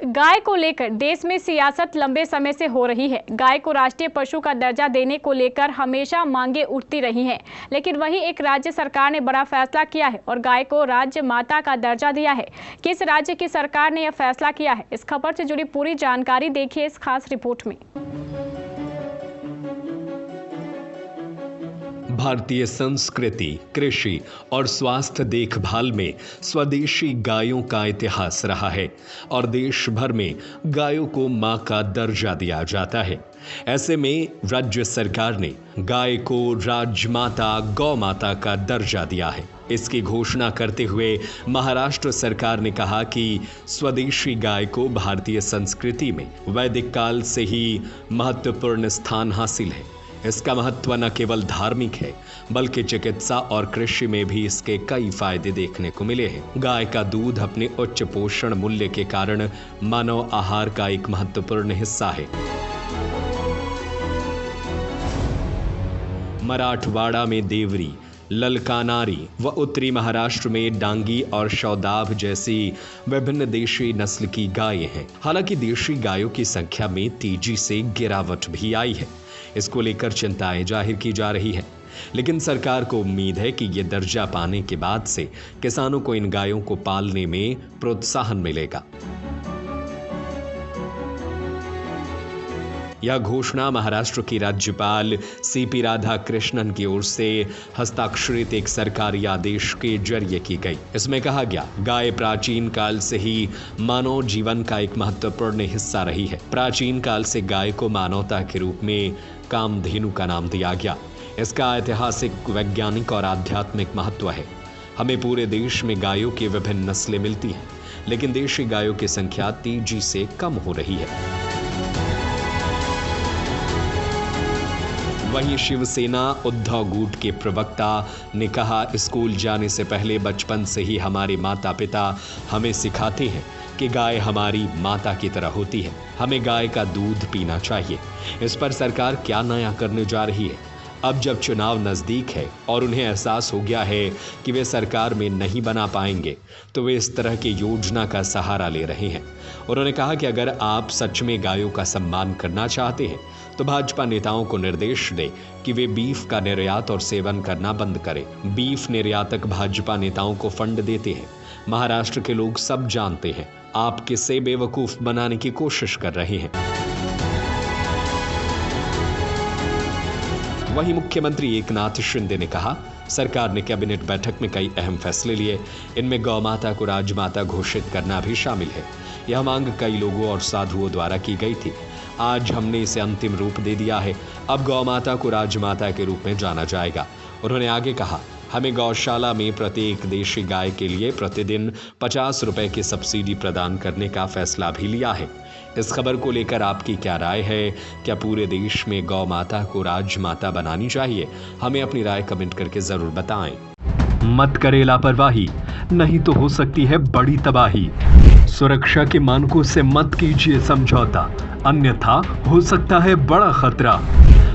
गाय को लेकर देश में सियासत लंबे समय से हो रही है। गाय को राष्ट्रीय पशु का दर्जा देने को लेकर हमेशा मांगे उठती रही हैं, लेकिन वही एक राज्य सरकार ने बड़ा फैसला किया है और गाय को राज्य माता का दर्जा दिया है। किस राज्य की सरकार ने यह फैसला किया है, इस खबर से जुड़ी पूरी जानकारी देखिए इस खास रिपोर्ट में। भारतीय संस्कृति, कृषि और स्वास्थ्य देखभाल में स्वदेशी गायों का इतिहास रहा है और देश भर में गायों को मां का दर्जा दिया जाता है। ऐसे में राज्य सरकार ने गाय को राजमाता, गौ माता का दर्जा दिया है। इसकी घोषणा करते हुए महाराष्ट्र सरकार ने कहा कि स्वदेशी गाय को भारतीय संस्कृति में वैदिक काल से ही महत्वपूर्ण स्थान हासिल है। इसका महत्व न केवल धार्मिक है बल्कि चिकित्सा और कृषि में भी इसके कई फायदे देखने को मिले हैं। गाय का दूध अपने उच्च पोषण मूल्य के कारण मानव आहार का एक महत्वपूर्ण हिस्सा है। मराठवाड़ा में देवरी, ललकानारी व उत्तरी महाराष्ट्र में डांगी और शौदाब जैसी विभिन्न देशी नस्ल की गायें हैं। हालांकि देशी गायों की संख्या में तेजी से गिरावट भी आई है। इसको लेकर चिंताएं जाहिर की जा रही है, लेकिन सरकार को उम्मीद है कि ये दर्जा पाने के बाद से किसानों को इन गायों को पालने में प्रोत्साहन मिलेगा। यह घोषणा महाराष्ट्र की राज्यपाल सीपी राधाकृष्णन की ओर से हस्ताक्षरित एक सरकारी आदेश के जरिए की गई। इसमें कहा गया, गाय प्राचीन काल से ही मानव जीवन का एक महत्वपूर्ण हिस्सा रही है। प्राचीन काल से गाय को मानवता के रूप में कामधेनु का नाम दिया गया। इसका ऐतिहासिक, वैज्ञानिक और आध्यात्मिक महत्व है। हमें पूरे देश में गायों की विभिन्न नस्लें मिलती हैं, लेकिन देशी गायों की संख्या तेजी से कम हो रही है। वहीं शिवसेना उद्धव गुट के प्रवक्ता ने कहा, स्कूल जाने से पहले बचपन से ही हमारे माता पिता हमें सिखाते हैं कि गाय हमारी माता की तरह होती है। हमें गाय का दूध पीना चाहिए। इस पर सरकार क्या नया करने जा रही है? अब जब चुनाव नजदीक है और उन्हें एहसास हो गया है कि वे सरकार में नहीं बना पाएंगे, तो वे इस तरह की योजना का सहारा ले रहे हैं। उन्होंने कहा कि अगर आप सच में गायों का सम्मान करना चाहते हैं तो भाजपा नेताओं को निर्देश दें कि वे बीफ का निर्यात और सेवन करना बंद करें। बीफ निर्यातक भाजपा नेताओं को फंड देते हैं। महाराष्ट्र के लोग सब जानते हैं आप किसे बेवकूफ बनाने की कोशिश कर रहे हैं। वहीं मुख्यमंत्री एकनाथ शिंदे ने कहा, सरकार ने कैबिनेट बैठक में कई अहम फैसले लिए। इनमें गौ माता को राजमाता घोषित करना भी शामिल है। यह मांग कई लोगों और साधुओं द्वारा की गई थी। आज हमने इसे अंतिम रूप दे दिया है। अब गौ माता को राजमाता के रूप में जाना जाएगा। उन्होंने आगे कहा, हमें गौशाला में प्रत्येक देशी गाय के लिए प्रतिदिन 50 रुपए की सब्सिडी प्रदान करने का फैसला भी लिया है। इस खबर को लेकर आपकी क्या राय है? क्या पूरे देश में गौ माता को राजमाता बनानी चाहिए? हमें अपनी राय कमेंट करके जरूर बताएं। मत करें लापरवाही, नहीं तो हो सकती है बड़ी तबाही। सुरक्षा के मानकों से मत कीजिए समझौता, अन्यथा हो सकता है बड़ा खतरा।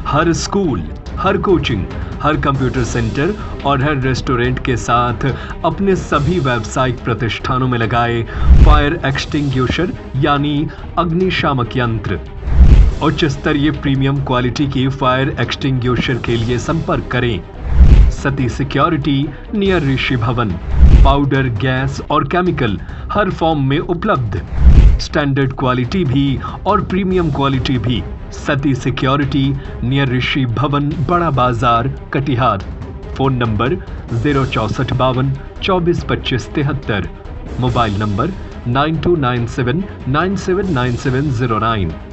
हर स्कूल, हर कोचिंग, हर कंप्यूटर सेंटर और हर रेस्टोरेंट के साथ अपने सभी व्यावसायिक प्रतिष्ठानों में लगाए फायर एक्सटिंग्विशर यानी अग्निशामक यंत्र। उच्च स्तरीय प्रीमियम क्वालिटी की फायर एक्सटिंग्विशर के लिए संपर्क करें सती सिक्योरिटी नियर ऋषि भवन। पाउडर, गैस और केमिकल हर फॉर्म में उपलब्ध। स्टैंडर्ड क्वालिटी भी और प्रीमियम क्वालिटी भी। सती सिक्योरिटी नियर ऋषि भवन, बड़ा बाजार, Katihar. Phone number 064 52 24 25 73। Mobile number 9297 979709।